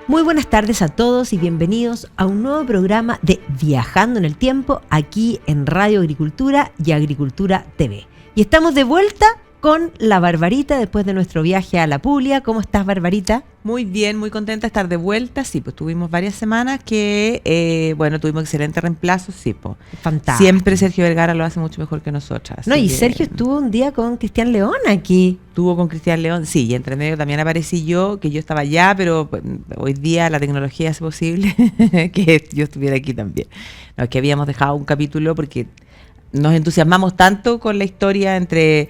Muy buenas tardes a todos y bienvenidos a un nuevo programa de Viajando en el Tiempo aquí en Radio Agricultura y Agricultura TV. Y estamos de vuelta con la Barbarita después de nuestro viaje a la Puglia. ¿Cómo estás, Barbarita? Muy bien, muy contenta de estar de vuelta. Sí, pues tuvimos varias semanas que, tuvimos excelentes reemplazos. Sí, pues. Fantástico. Siempre Sergio Vergara lo hace mucho mejor que nosotras. No, y Sergio estuvo un día con Cristian León aquí. Estuvo con Cristian León, sí, y entre medio también aparecí yo, que yo estaba allá, pero pues, hoy día la tecnología hace posible que yo estuviera aquí también. No, es que habíamos dejado un capítulo porque nos entusiasmamos tanto con la historia entre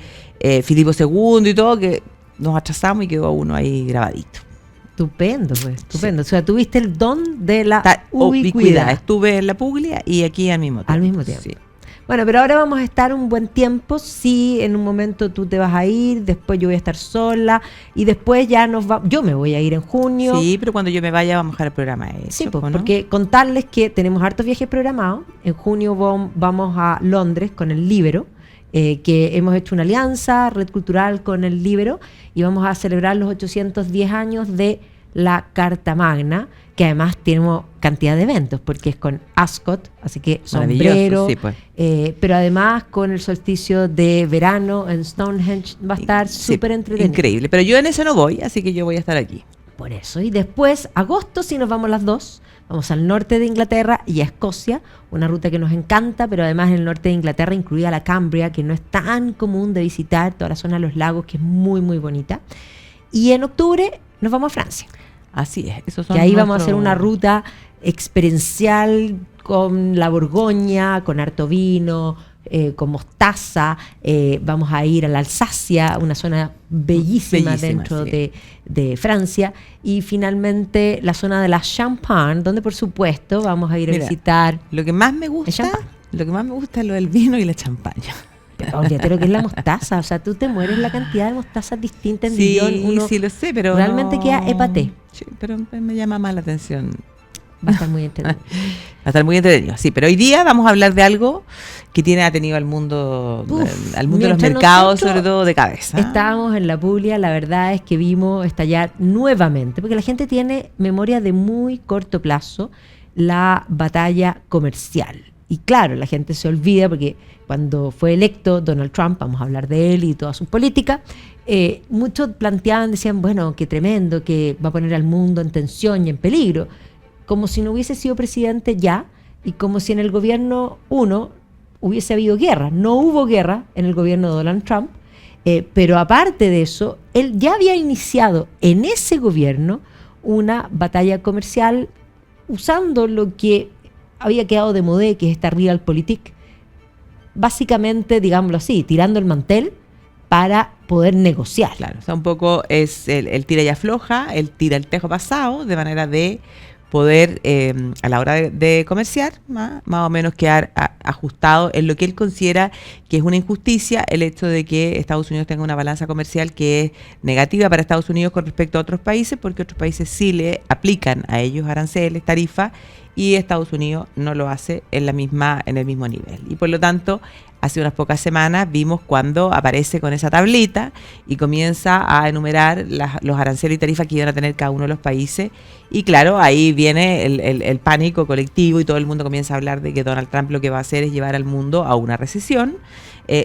Filipo II y todo, que nos atrasamos y quedó uno ahí grabadito. Estupendo, pues, estupendo. Sí. O sea, tuviste el don de la ubicuidad. Estuve en la Puglia y aquí al mismo tiempo. Al mismo tiempo. Sí. Bueno, pero ahora vamos a estar un buen tiempo. Sí, en un momento tú te vas a ir, después yo voy a estar sola y después ya yo me voy a ir en junio. Sí, pero cuando yo me vaya vamos a dejar el programa hecho. Sí, pues, ¿no? Porque contarles que tenemos hartos viajes programados. En junio vamos a Londres con el Libero, que hemos hecho una alianza, Red Cultural con el Libero, y vamos a celebrar los 810 años de la Carta Magna, que además tenemos cantidad de eventos, porque es con Ascot, así que sombrero, sí, pues. Pero además con el solsticio de verano en Stonehenge va a estar súper entretenido. Increíble, pero yo en eso no voy, así que yo voy a estar aquí. Por eso, y después, agosto, sí nos vamos las dos, vamos al norte de Inglaterra y a Escocia, una ruta que nos encanta, pero además en el norte de Inglaterra, incluida la Cambria, que no es tan común de visitar, toda la zona de los lagos, que es muy, muy bonita. Y en octubre nos vamos a Francia. Así es, esos son que ahí vamos a hacer una ruta experiencial con la Borgoña, con harto vino, con mostaza. Vamos a ir a la Alsacia, una zona bellísima dentro sí. de Francia. Y finalmente la zona de la Champagne, donde por supuesto vamos a ir a visitar. Lo que más me gusta es lo del vino y la champaña. Olvídate lo que es la mostaza, o sea, tú te mueres la cantidad de mostazas distintas en sí, millón. Sí, lo sé, pero realmente queda épaté. Sí, pero me llama más la atención. Va a estar muy entretenido. Va a estar muy entretenido, sí, pero hoy día vamos a hablar de algo que ha tenido al mundo de los mercados, sobre todo de cabeza. Estábamos en la Puglia, la verdad es que vimos estallar nuevamente, porque la gente tiene memoria de muy corto plazo, la batalla comercial. Y claro, la gente se olvida porque cuando fue electo Donald Trump, vamos a hablar de él y toda su política, muchos decían, bueno, qué tremendo, que va a poner al mundo en tensión y en peligro, como si no hubiese sido presidente ya y como si en el gobierno hubiese habido guerra. No hubo guerra en el gobierno de Donald Trump, pero aparte de eso, él ya había iniciado en ese gobierno una batalla comercial usando lo que había quedado de moda, que es esta realpolitik, básicamente, digámoslo así, tirando el mantel para poder negociar. Claro, o sea, un poco es el tira y afloja, el tira el tejo pasado, de manera de poder, a la hora de comerciar, más o menos quedar ajustado en lo que él considera que es una injusticia, el hecho de que Estados Unidos tenga una balanza comercial que es negativa para Estados Unidos con respecto a otros países, porque otros países sí le aplican a ellos aranceles, tarifas, y Estados Unidos no lo hace en el mismo nivel. Y por lo tanto, hace unas pocas semanas vimos cuando aparece con esa tablita y comienza a enumerar los aranceles y tarifas que iban a tener cada uno de los países. Y claro, ahí viene el pánico colectivo y todo el mundo comienza a hablar de que Donald Trump lo que va a hacer es llevar al mundo a una recesión.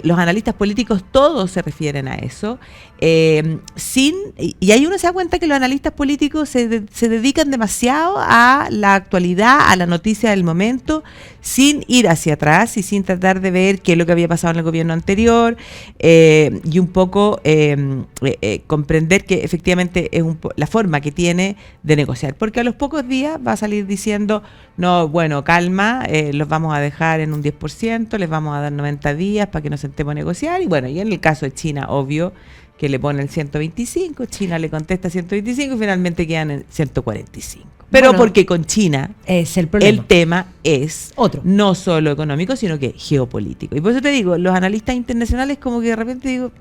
Los analistas políticos todos se refieren a eso. Y ahí uno se da cuenta que los analistas políticos se dedican demasiado a la actualidad, a la noticia del momento, sin ir hacia atrás y sin tratar de ver qué es lo que había pasado en el gobierno anterior, y un poco comprender que efectivamente es la forma que tiene de negociar, porque a los pocos días va a salir diciendo, no, bueno, calma, los vamos a dejar en un 10%, les vamos a dar 90 días para que nos sentemos a negociar, y bueno, y en el caso de China, obvio, que le pone el 125, China le contesta 125 y finalmente quedan en 145. Pero bueno, porque con China es el tema es otro, no solo económico, sino que geopolítico. Y por eso te digo, los analistas internacionales como que de repente digo,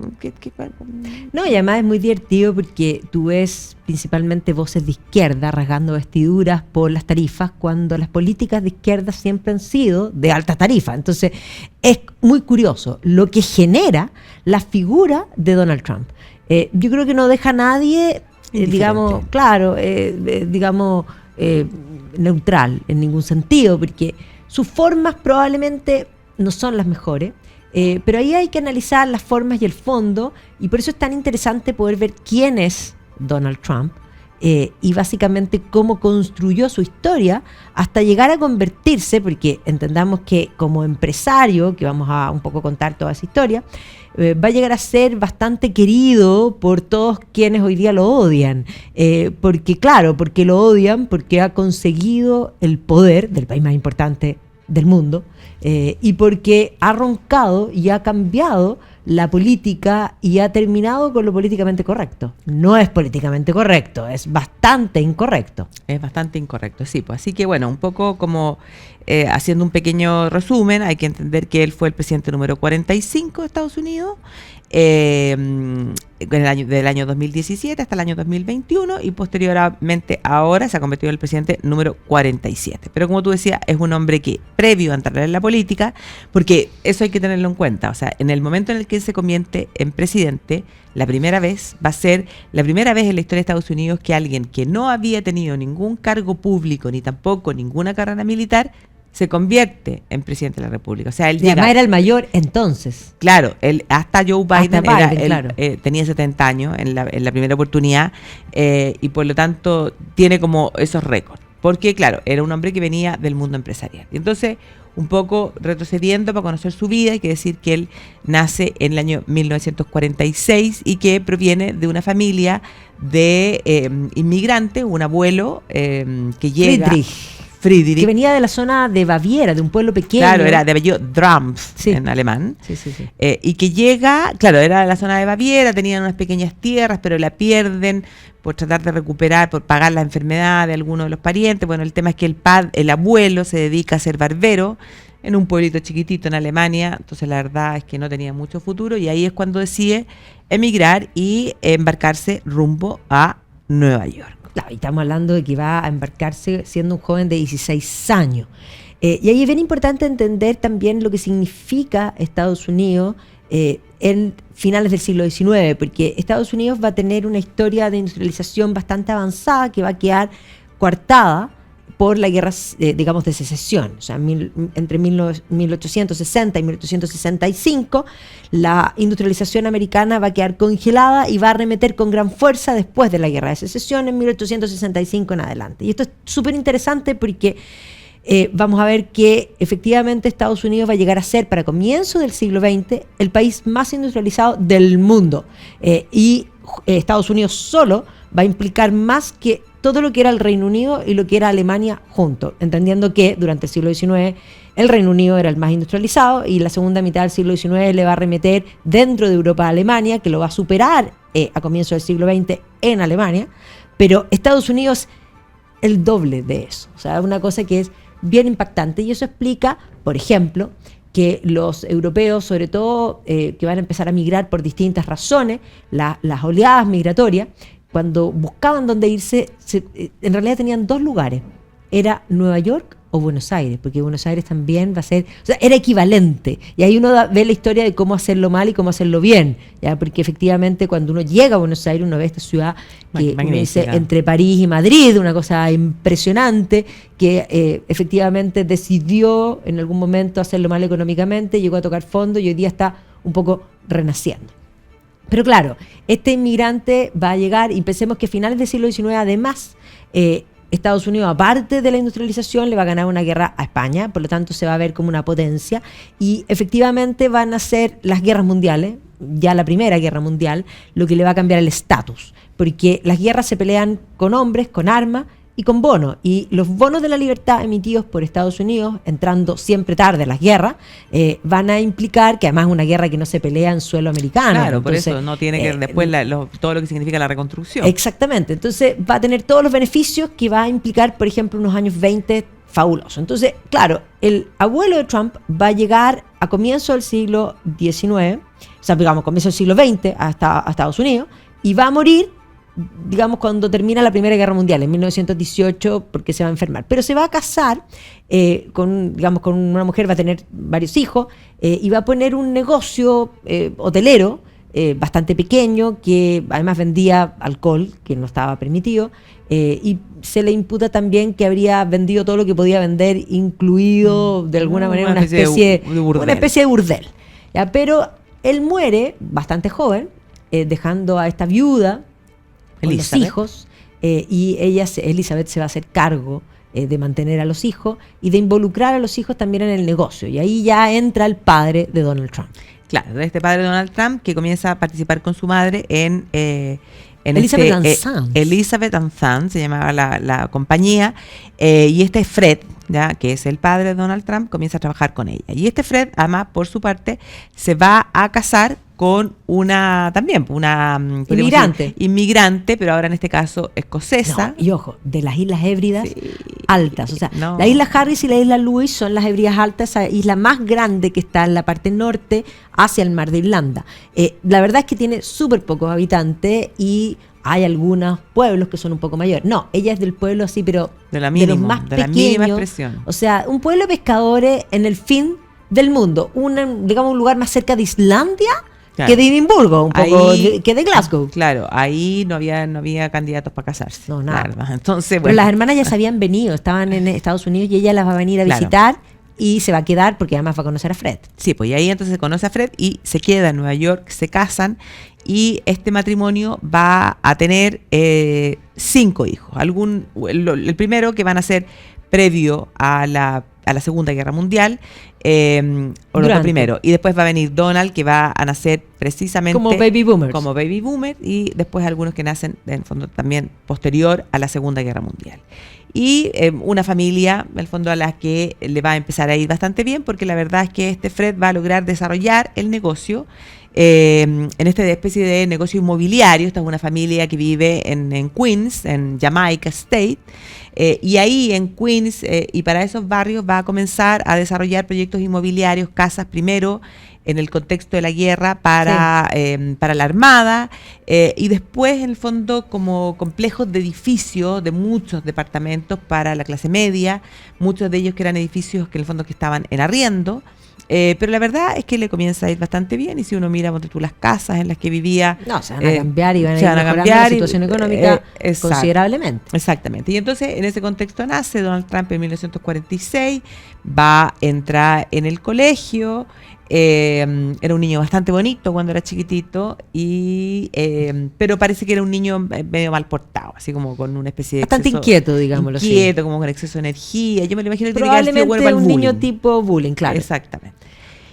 No, y además es muy divertido porque tú ves principalmente voces de izquierda rasgando vestiduras por las tarifas, cuando las políticas de izquierda siempre han sido de alta tarifa. Entonces, es muy curioso lo que genera la figura de Donald Trump. Yo creo que no deja a nadie, digamos, claro, neutral en ningún sentido, porque sus formas probablemente no son las mejores, pero ahí hay que analizar las formas y el fondo, y por eso es tan interesante poder ver quién es Donald Trump y básicamente cómo construyó su historia hasta llegar a convertirse, porque entendamos que como empresario, que vamos a un poco contar toda esa historia, va a llegar a ser bastante querido por todos quienes hoy día lo odian, porque lo odian, porque ha conseguido el poder del país más importante del mundo, y porque ha roncado y ha cambiado la política y ha terminado con lo políticamente correcto. No es políticamente correcto, es bastante incorrecto. Es bastante incorrecto, sí. Pues así que bueno, un poco como haciendo un pequeño resumen, hay que entender que él fue el presidente número 45 de Estados Unidos, del año 2017 hasta el año 2021, y posteriormente ahora se ha convertido en el presidente número 47. Pero como tú decías, es un hombre que previo a entrar en la política, porque eso hay que tenerlo en cuenta, o sea, en el momento en el que él se convierte en presidente, va a ser la primera vez en la historia de Estados Unidos que alguien que no había tenido ningún cargo público ni tampoco ninguna carrera militar se convierte en presidente de la República. O sea, él llega, además era el mayor entonces. Claro, hasta Joe Biden, claro. tenía 70 años en la primera oportunidad, y por lo tanto tiene como esos récords. Porque, claro, era un hombre que venía del mundo empresarial. Y entonces, un poco retrocediendo para conocer su vida, hay que decir que él nace en el año 1946 y que proviene de una familia de inmigrantes, un abuelo que llega... Friedrich, que venía de la zona de Baviera, de un pueblo pequeño. Claro, era de apellido Drumpf, sí, en alemán. Sí. Y que llega, claro, era de la zona de Baviera, tenían unas pequeñas tierras, pero la pierden por tratar de recuperar, por pagar la enfermedad de alguno de los parientes. Bueno, el tema es que el abuelo se dedica a ser barbero en un pueblito chiquitito en Alemania, entonces la verdad es que no tenía mucho futuro, y ahí es cuando decide emigrar y embarcarse rumbo a Nueva York. Claro, y estamos hablando de que va a embarcarse siendo un joven de 16 años. Y ahí es bien importante entender también lo que significa Estados Unidos en finales del siglo XIX, porque Estados Unidos va a tener una historia de industrialización bastante avanzada que va a quedar coartada por la guerra, digamos, de secesión. O sea, entre 1860 y 1865, la industrialización americana va a quedar congelada y va a arremeter con gran fuerza después de la guerra de secesión en 1865 en adelante. Y esto es súper interesante porque vamos a ver que efectivamente Estados Unidos va a llegar a ser, para comienzos del siglo XX, el país más industrializado del mundo. Y Estados Unidos solo va a implicar más que todo lo que era el Reino Unido y lo que era Alemania juntos, entendiendo que durante el siglo XIX el Reino Unido era el más industrializado y la segunda mitad del siglo XIX le va a remeter dentro de Europa a Alemania, que lo va a superar a comienzos del siglo XX en Alemania, pero Estados Unidos el doble de eso. O sea, una cosa que es bien impactante, y eso explica, por ejemplo, que los europeos, sobre todo, que van a empezar a migrar por distintas razones, las oleadas migratorias, cuando buscaban dónde irse, en realidad tenían dos lugares. Era Nueva York o Buenos Aires, porque Buenos Aires también va a ser, o sea, era equivalente. Y ahí uno ve la historia de cómo hacerlo mal y cómo hacerlo bien, ¿ya? Porque efectivamente cuando uno llega a Buenos Aires, uno ve esta ciudad que uno dice entre París y Madrid, una cosa impresionante, que efectivamente decidió en algún momento hacerlo mal económicamente, llegó a tocar fondo y hoy día está un poco renaciendo. Pero claro, este inmigrante va a llegar, y pensemos que a finales del siglo XIX, además, Estados Unidos, aparte de la industrialización, le va a ganar una guerra a España, por lo tanto se va a ver como una potencia, y efectivamente van a ser las guerras mundiales, ya la primera guerra mundial, lo que le va a cambiar el estatus, porque las guerras se pelean con hombres, con armas, y con bonos. Y los bonos de la libertad emitidos por Estados Unidos, entrando siempre tarde a las guerras, van a implicar que además es una guerra que no se pelea en suelo americano. Claro, Entonces, por eso no tiene que después todo lo que significa la reconstrucción. Exactamente. Entonces va a tener todos los beneficios que va a implicar, por ejemplo, unos años 20 fabulosos. Entonces, claro, el abuelo de Trump va a llegar a comienzos del siglo XIX, o sea, digamos, comienzo del siglo XX a Estados Unidos, y va a morir, digamos, cuando termina la Primera Guerra Mundial, en 1918, porque se va a enfermar. Pero se va a casar con una mujer, va a tener varios hijos, y va a poner un negocio hotelero bastante pequeño, que además vendía alcohol, que no estaba permitido, y se le imputa también que habría vendido todo lo que podía vender, incluido de alguna manera una especie de burdel. ¿Ya? Pero él muere bastante joven, dejando a esta viuda con los hijos, y Elizabeth se va a hacer cargo de mantener a los hijos y de involucrar a los hijos también en el negocio. Y ahí ya entra el padre de Donald Trump. Claro, de este padre de Donald Trump que comienza a participar con su madre en Elizabeth and Sons. Elizabeth and Sons se llamaba la compañía, y este Fred, ¿ya?, que es el padre de Donald Trump, comienza a trabajar con ella. Y este Fred, además, por su parte, se va a casar con una inmigrante, pero ahora en este caso escocesa. No, y ojo, de las Islas Hébridas, Sí. altas. O sea, la isla Harris y la isla Lewis son las Hébridas altas, esa isla más grande que está en la parte norte hacia el mar de Irlanda. La verdad es que tiene súper pocos habitantes y hay algunos pueblos que son un poco mayores. No, ella es del pueblo así, pero de los más de la pequeños. mínima expresión. O sea, un pueblo de pescadores en el fin del mundo. Digamos, un lugar más cerca de Islandia, claro, que de Edimburgo, un poco que de Glasgow. Claro, ahí no había candidatos para casarse. No, nada. Claro. Entonces, bueno. Pero las hermanas ya se habían venido, estaban en Estados Unidos y ella las va a venir a visitar y se va a quedar porque además va a conocer a Fred. Sí, pues y ahí entonces se conoce a Fred y se queda en Nueva York, se casan y este matrimonio va a tener 5 hijos. El primero que van a ser previo a la Segunda Guerra Mundial, lo primero. Y después va a venir Donald, que va a nacer precisamente como baby boomer, y después algunos que nacen, en el fondo, también posterior a la Segunda Guerra Mundial. Y una familia, en el fondo, a la que le va a empezar a ir bastante bien, porque la verdad es que este Fred va a lograr desarrollar el negocio en esta especie de negocio inmobiliario. Esta es una familia que vive en Queens, en Jamaica State, y ahí en Queens y para esos barrios va a comenzar a desarrollar proyectos inmobiliarios, casas primero en el contexto de la guerra para la Armada, y después en el fondo como complejos de edificios de muchos departamentos para la clase media, muchos de ellos que eran edificios que en el fondo que estaban en arriendo. Pero la verdad es que le comienza a ir bastante bien, y si uno mira tú las casas en las que vivía, se van a cambiar y van a ir mejorando la situación económica considerablemente. Exactamente. Y entonces en ese contexto nace Donald Trump en 1946, va a entrar en el colegio, era un niño bastante bonito cuando era chiquitito, pero parece que era un niño medio mal portado, así como con una especie de bastante inquieto, digámoslo así. Inquieto, como con exceso de energía. Yo me lo imagino que probablemente tiene que haber sido un niño tipo bullying, claro. Exactamente.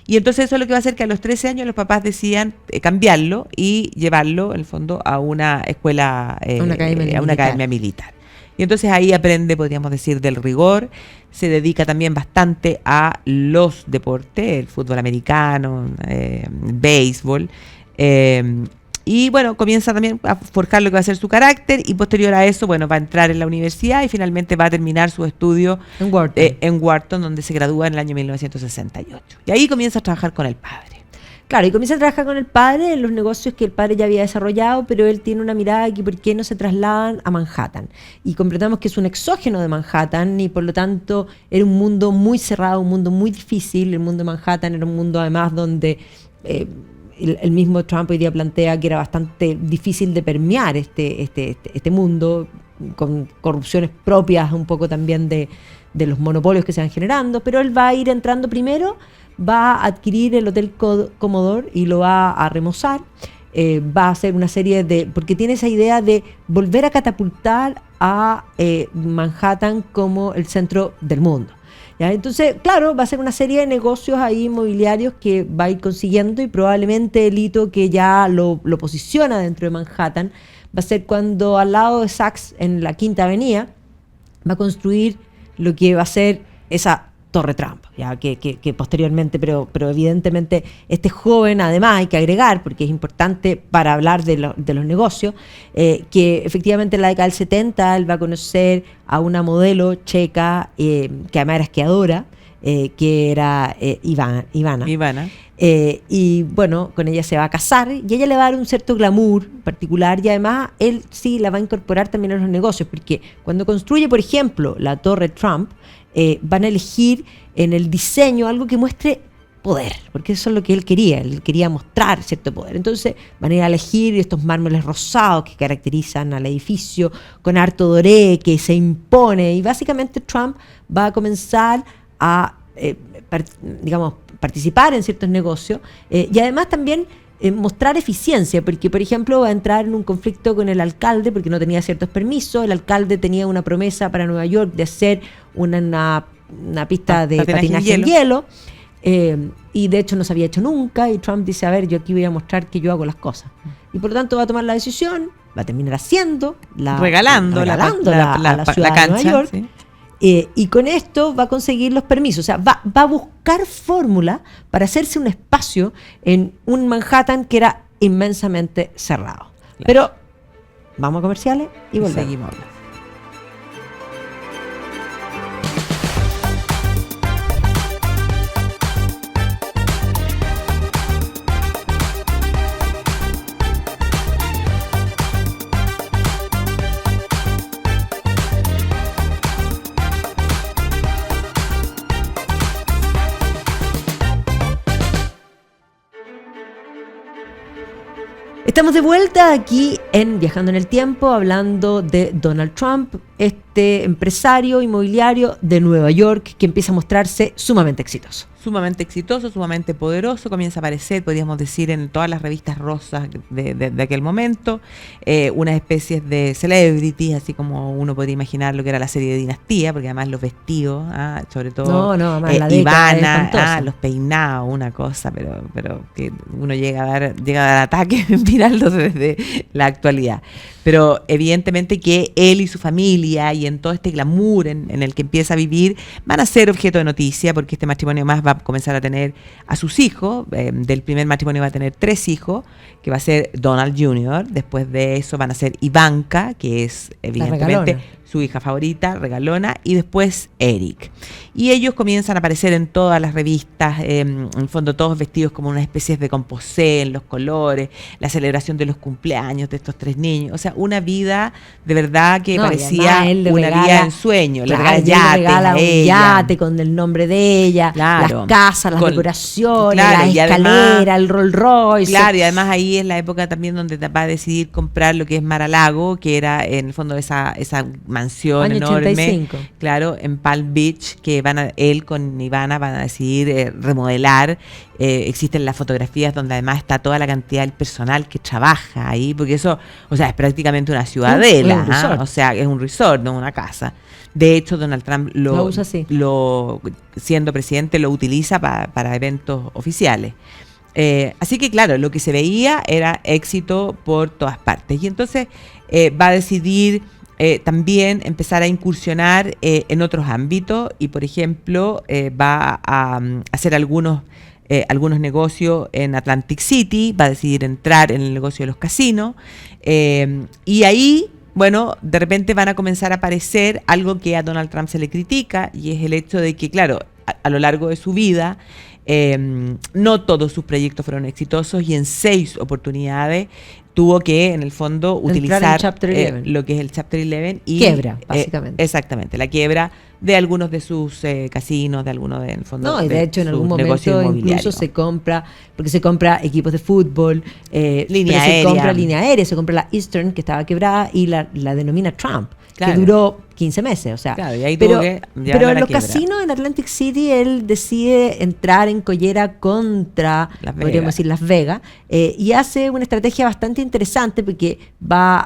Y entonces eso es lo que va a hacer que a los 13 años los papás decidan cambiarlo y llevarlo, en el fondo, a una escuela, a una academia militar. Y entonces ahí aprende, podríamos decir, del rigor. Se dedica también bastante a los deportes, el fútbol americano, béisbol. Y bueno, comienza también a forjar lo que va a ser su carácter, y posterior a eso, bueno, va a entrar en la universidad y finalmente va a terminar su estudio en Wharton, donde se gradúa en el año 1968. Y ahí comienza a trabajar con el padre. Claro, y comienza a trabajar con el padre en los negocios que el padre ya había desarrollado, pero él tiene una mirada de que por qué no se trasladan a Manhattan. Y comprendamos que es un exógeno de Manhattan y por lo tanto era un mundo muy cerrado, un mundo muy difícil. El mundo de Manhattan era un mundo además donde el mismo Trump hoy día plantea que era bastante difícil de permear este mundo, con corrupciones propias un poco también de los monopolios que se van generando, pero él va a ir entrando primero, va a adquirir el Hotel Commodore y lo va a remozar, va a hacer una serie porque tiene esa idea de volver a catapultar a Manhattan como el centro del mundo. ¿Ya? Entonces, claro, va a ser una serie de negocios ahí inmobiliarios que va a ir consiguiendo, y probablemente el hito que ya lo posiciona dentro de Manhattan va a ser cuando al lado de Saks, en la Quinta Avenida, va a construir lo que va a ser esa Torre Trump, ya que posteriormente, pero evidentemente este joven, además hay que agregar, porque es importante para hablar de los negocios, que efectivamente en la década del 70 él va a conocer a una modelo checa, que además era esquiadora, que era Ivana. Y bueno, con ella se va a casar y ella le va a dar un cierto glamour particular, y además él sí la va a incorporar también a los negocios, porque cuando construye, por ejemplo, la Torre Trump, van a elegir en el diseño algo que muestre poder, porque eso es lo que él quería mostrar cierto poder. Entonces van a ir a elegir estos mármoles rosados que caracterizan al edificio, con harto doré que se impone, y básicamente Trump va a comenzar a participar en ciertos negocios, y además también mostrar eficiencia, porque por ejemplo va a entrar en un conflicto con el alcalde porque no tenía ciertos permisos. El alcalde tenía una promesa para Nueva York de hacer una pista de patinaje en hielo, y de hecho no se había hecho nunca, y Trump dice, a ver, yo aquí voy a mostrar que yo hago las cosas, y por lo tanto va a tomar la decisión, va a terminar regalando la ciudad de Nueva York, ¿sí? Y con esto va a conseguir los permisos, o sea, va a buscar fórmula para hacerse un espacio en un Manhattan que era inmensamente cerrado. Claro. Pero vamos a comerciales y volvemos. Seguimos. Estamos de vuelta aquí en Viajando en el Tiempo, hablando de Donald Trump, este empresario inmobiliario de Nueva York que empieza a mostrarse sumamente exitoso. Sumamente exitoso, sumamente poderoso, comienza a aparecer, podríamos decir, en todas las revistas rosas de aquel momento, unas especies de celebrities, así como uno podría imaginar lo que era la serie de Dinastía, porque además los vestidos, sobre todo Ivana, los peinados, una cosa, pero que uno llega a dar ataque mirando desde la actualidad. Pero evidentemente que él y su familia, y en todo este glamour en el que empieza a vivir, van a ser objeto de noticia, porque este matrimonio más va a comenzar a tener a sus hijos. Del primer matrimonio va a tener 3 hijos, que va a ser Donald Jr., después de eso van a ser Ivanka, que es evidentemente su hija favorita, regalona, y después Eric. Y ellos comienzan a aparecer en todas las revistas, en el fondo todos vestidos como una especie de composé en los colores, la celebración de los cumpleaños de estos 3 niños, o sea, una vida de verdad que parecía una vida en sueño. Claro, le regala un yate con el nombre de ella, claro, las casas, las decoraciones, la escalera, el Rolls Royce. Claro, y además ahí es la época también donde va a decidir comprar lo que es Mar-a-Lago, que era en el fondo esa mansión año enorme, 85. Claro, en Palm Beach, que él con Ivana van a decidir remodelar. Existen las fotografías donde además está toda la cantidad del personal que trabaja ahí, porque eso, o sea, es prácticamente una ciudadela, o sea, es un resort, no una casa. De hecho, Donald Trump siendo presidente lo utiliza para eventos oficiales. Así que claro, lo que se veía era éxito por todas partes. Y entonces va a decidir también empezar a incursionar en otros ámbitos, y por ejemplo va a hacer algunos negocios en Atlantic City, va a decidir entrar en el negocio de los casinos, y ahí, bueno, de repente van a comenzar a aparecer algo que a Donald Trump se le critica, y es el hecho de que, claro, a lo largo de su vida, no todos sus proyectos fueron exitosos, y en 6 oportunidades tuvo que, en el fondo, utilizar lo que es el Chapter 11 y quiebra, básicamente. Exactamente, la quiebra de algunos de sus casinos, de algunos en el fondo. No, y de hecho en algún momento incluso se compra equipos de fútbol, línea aérea, se compra la Eastern, que estaba quebrada, y la denomina Trump, claro, que duró 15 meses, o sea. Claro, y ahí pero en los casinos en Atlantic City él decide entrar en collera contra, podríamos decir, Las Vegas, y hace una estrategia bastante interesante, porque va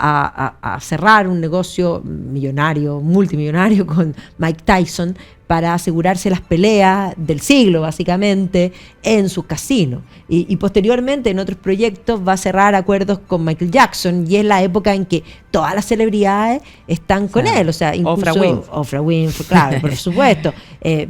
a cerrar un negocio multimillonario con Mike Tyson, para asegurarse las peleas del siglo, básicamente, en sus casinos. Y posteriormente, en otros proyectos, va a cerrar acuerdos con Michael Jackson, y es la época en que todas las celebridades están con él. O sea, incluso Oprah Winfrey, claro, por supuesto.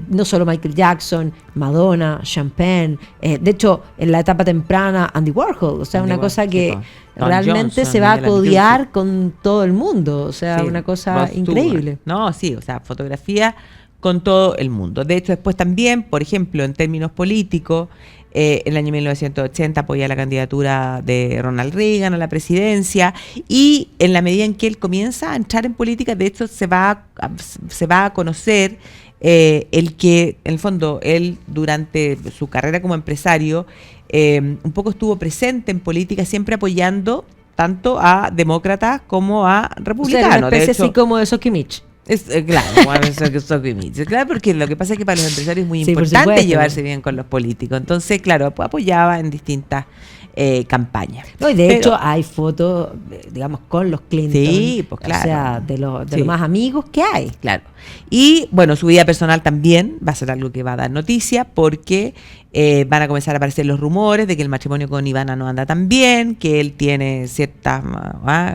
No solo Michael Jackson, Madonna, Champagne, de hecho, en la etapa temprana, Andy Warhol, o sea, una cosa que realmente Johnson, se va a Melanie codiar Griffith. con todo el mundo, o sea, Sí, una cosa Rod increíble. Stewart. No, sí, o sea, fotografía con todo el mundo. De hecho, después también, por ejemplo, en términos políticos, en el año 1980 apoya la candidatura de Ronald Reagan a la presidencia, y en la medida en que él comienza a entrar en política, de hecho se va a conocer el que, en el fondo, él durante su carrera como empresario un poco estuvo presente en política, siempre apoyando tanto a demócratas como a O sea, republicanos. una especie De hecho, así como de Sokimich. claro, bueno, claro, porque lo que pasa es que para los empresarios es muy Sí, por importante supuesto. llevarse bien con los políticos. Entonces, claro, apoyaba en distintas campañas. No, y de Pero- hecho hay fotos, digamos, con los Clinton. Sí, pues claro. O sea, de los Sí. más amigos que hay. Claro. Y bueno, su vida personal también va a ser algo que va a dar noticia, porque van a comenzar a aparecer los rumores de que el matrimonio con Ivana no anda tan bien, que él tiene ciertas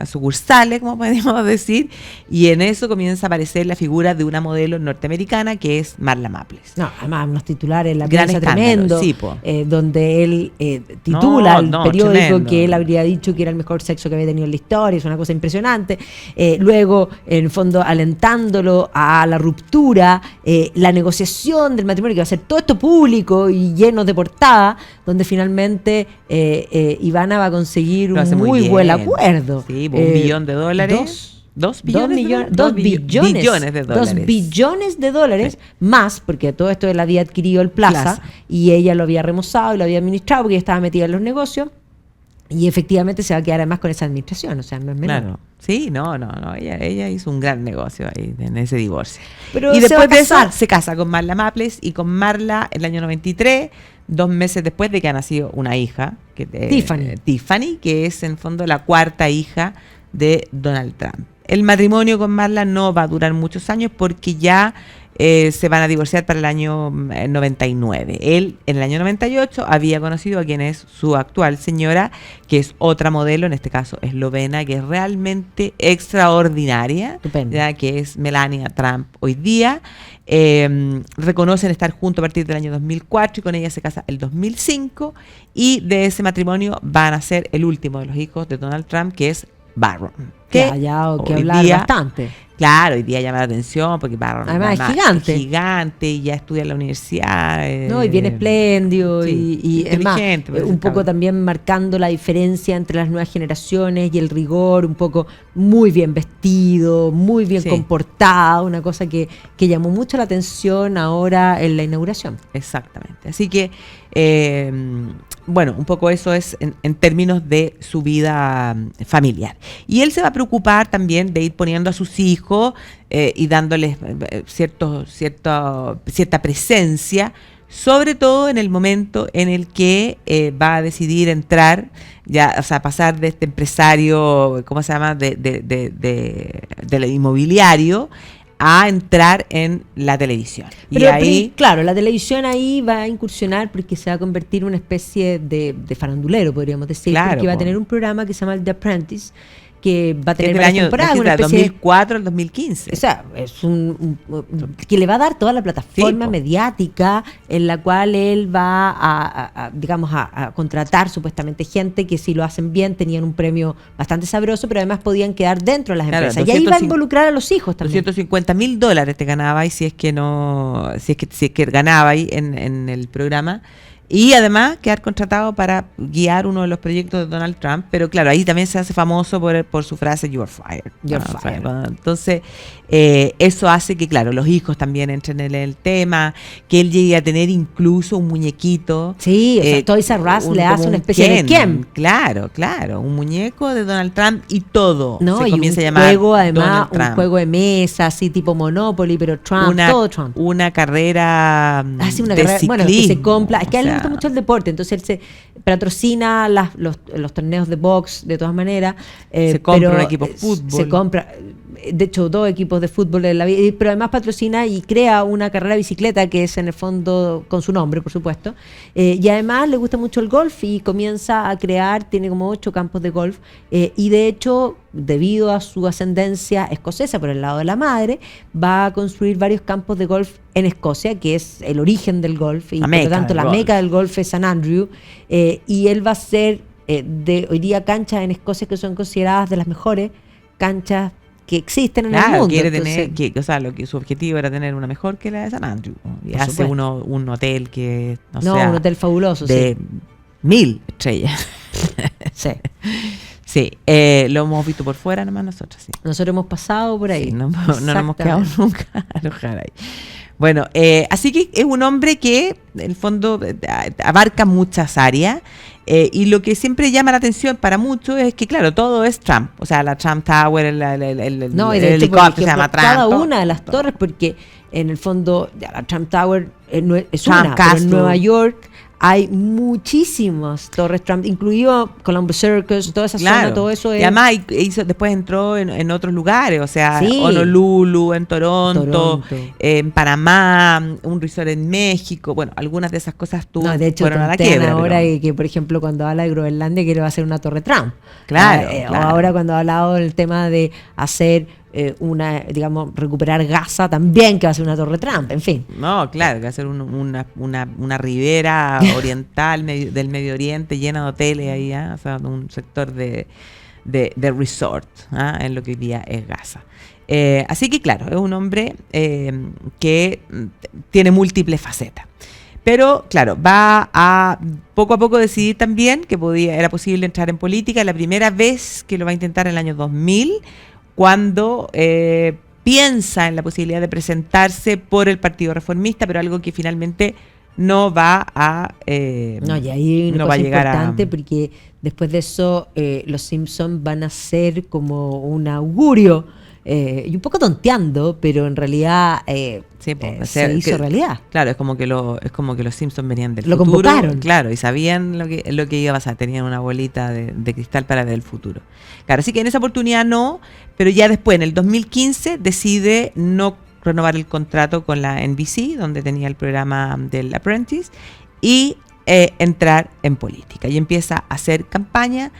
sucursales, como podemos decir, y en eso comienza a aparecer la figura de una modelo norteamericana que es Marla Maples. No, además unos titulares en la Gran prensa escándalo, tremendo, sí, po. donde él titula al No, periódico tremendo. que él habría dicho que era el mejor sexo que había tenido en la historia, es una cosa impresionante. Luego, en el fondo, alentándolo a la ruptura, la negociación del matrimonio, que va a ser todo esto público y lleno de portada, donde finalmente Ivana va a conseguir Lo hace un muy muy bien. buen acuerdo. Sí, $1 billón. Dos billones de dólares. 2 billones de dólares más, porque todo esto él había adquirido el Plaza, y ella lo había remozado y lo había administrado porque ella estaba metida en los negocios, y efectivamente se va a quedar además con esa administración, o sea, no es menor. Claro. Sí, no, ella hizo un gran negocio ahí en ese divorcio. Pero y se va después a de eso casar. se casa con Marla Maples, y con Marla en el año 93, 2 meses después de que ha nacido una hija, Tiffany, que es en fondo la cuarta hija de Donald Trump. El matrimonio con Marla no va a durar muchos años, porque ya se van a divorciar para el año 99. Él en el año 98 había conocido a quien es su actual señora, que es otra modelo, en este caso eslovena, que es realmente extraordinaria, Estupendo. ya, que es Melania Trump hoy día. Reconocen estar juntos a partir del año 2004, y con ella se casa el 2005, y de ese matrimonio van a ser el último de los hijos de Donald Trump, que es Barron. Que haya que hoy hablar día- bastante. Claro, hoy día llama la atención porque Barron Además, es gigante. gigante, y ya estudia en la universidad. No, y bien espléndido, sí, y es más, inteligente, pues, un poco cabrón. también marcando la diferencia entre las nuevas generaciones y el rigor, un poco muy bien vestido, muy bien Sí. comportado, una cosa que llamó mucho la atención ahora en la inauguración. Exactamente. Así que, bueno, un poco eso es en términos de su vida familiar. Y él se va a preocupar también de ir poniendo a sus hijos y dándoles cierta presencia, sobre todo en el momento en el que va a decidir entrar, ya, o sea, pasar de este empresario, ¿cómo se llama?, del inmobiliario, a entrar en la televisión. Pero y ahí, claro, la televisión ahí va a incursionar porque se va a convertir en una especie de farandulero, podríamos decir, Claro, porque va a po. tener un programa que se llama The Apprentice, que va a que es tener del varias año temporadas, del una especie de 2004 al 2015. O sea, es que le va a dar toda la plataforma Sí, po. mediática en la cual él va a contratar supuestamente gente que, si lo hacen bien, tenían un premio bastante sabroso, pero además podían quedar dentro de las Claro, empresas. Y ahí va a 250 involucrar a los hijos también. $250,000 te ganaba, y si es que ganaba ahí en el programa, y además quedar contratado para guiar uno de los proyectos de Donald Trump. Pero claro, ahí también se hace famoso por su frase "You're fired". You're O sea, fired. entonces eso hace que, claro, los hijos también entren en el tema, que él llegue a tener incluso un muñequito. Sí, o sea, Toys R Us le hace como una un especie de Ken. Claro, un muñeco de Donald Trump, y todo No, se y comienza un a llamar juego, además, Donald un Trump. juego de mesa, así tipo Monopoly, pero Trump, todo Trump. Una carrera Hace una de carrera, bueno, que se ciclismo, compra, es que a él o le gusta sea, mucho el deporte, entonces él se patrocina los torneos de box de todas maneras. Se compra pero, un equipo de fútbol. Se compra, de hecho 2 equipos de fútbol en la vida, pero además patrocina y crea una carrera de bicicleta que es en el fondo con su nombre, por supuesto, y además le gusta mucho el golf y comienza a crear, tiene como 8 campos de golf, y de hecho, debido a su ascendencia escocesa por el lado de la madre, va a construir varios campos de golf en Escocia, que es el origen del golf, y por lo tanto la meca del golf es St Andrew, y él va a ser de hoy día canchas en Escocia que son consideradas de las mejores canchas que existen en el mundo. Quiere tener, su objetivo era tener una mejor que la de San Andrew. Y hace un hotel que, un hotel fabuloso, de 1000 estrellas. Sí. Sí, lo hemos visto por fuera nomás nosotros. Sí. Nosotros hemos pasado por ahí. Sí, no nos hemos quedado nunca a alojar ahí. Bueno, así que es un hombre que en el fondo abarca muchas áreas, y lo que siempre llama la atención para muchos es que, claro, todo es Trump. O sea, la Trump Tower, el helicóptero se llama Trump. Cada una de las torres, porque en el fondo la Trump Tower es Trump una, pero en Nueva York hay muchísimas torres Trump, incluido Columbus Circus, toda esa zona, todo eso es. Y además después entró en otros lugares, o sea, Honolulu, en Toronto, en Panamá, un resort en México, bueno, algunas de esas cosas de hecho, fueron a la quiebra. Ahora que, por ejemplo, cuando habla de Groenlandia, quiere hacer una torre Trump. Claro. O ahora cuando ha hablado del tema de hacer recuperar Gaza también, que va a ser una torre Trump, en fin. No, claro, que va a ser una ribera oriental del Medio Oriente llena de hoteles ahí, o sea, un sector de resort, en lo que hoy día es Gaza. Así que claro, es un hombre que tiene múltiples facetas. Pero claro, va a poco decidir también que era posible entrar en política. La primera vez que lo va a intentar en el año 2000, cuando piensa en la posibilidad de presentarse por el Partido Reformista, pero algo que finalmente no va a y ahí una cosa importante, porque después de eso los Simpsons van a ser como un augurio, y un poco tonteando, pero en realidad se hizo realidad. Claro, es como que los Simpsons venían del futuro. Lo convocaron. Claro, y sabían lo que iba a pasar, tenían una bolita de cristal para ver el futuro. Claro, así que en esa oportunidad no, pero ya después, en el 2015, decide no renovar el contrato con la NBC, donde tenía el programa del Apprentice, y entrar en política. Y empieza a hacer campaña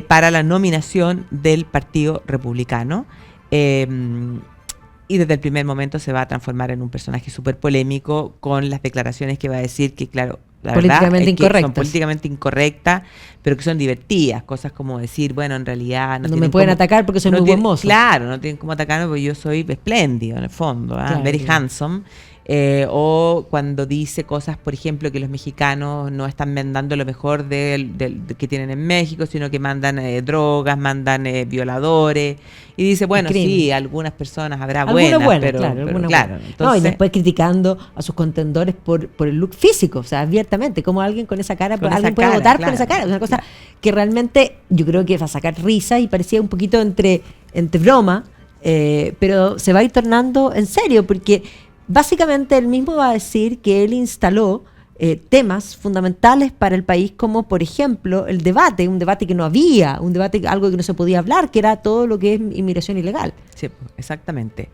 para la nominación del Partido Republicano. Y desde el primer momento se va a transformar en un personaje súper polémico, con las declaraciones que va a decir que, claro, la verdad es que son políticamente incorrectas, pero que son divertidas. Cosas como decir, bueno, en realidad no me pueden atacar porque soy muy buen mozo. Claro, no tienen cómo atacarme porque yo soy espléndido en el fondo, claro, very handsome. O cuando dice cosas, por ejemplo, que los mexicanos no están mandando lo mejor que tienen en México, sino que mandan drogas, mandan violadores, y dice, bueno, sí, algunas personas habrá buenas, pero claro. Entonces, y después criticando a sus contendores por el look físico, o sea, abiertamente, como alguien con esa cara, alguien puede votar con esa cara, una cosa que realmente yo creo que va a sacar risa y parecía un poquito entre broma, pero se va a ir tornando en serio, porque básicamente él mismo va a decir que él instaló temas fundamentales para el país, como por ejemplo un debate que no había, algo que no se podía hablar, que era todo lo que es inmigración ilegal. Sí, exactamente.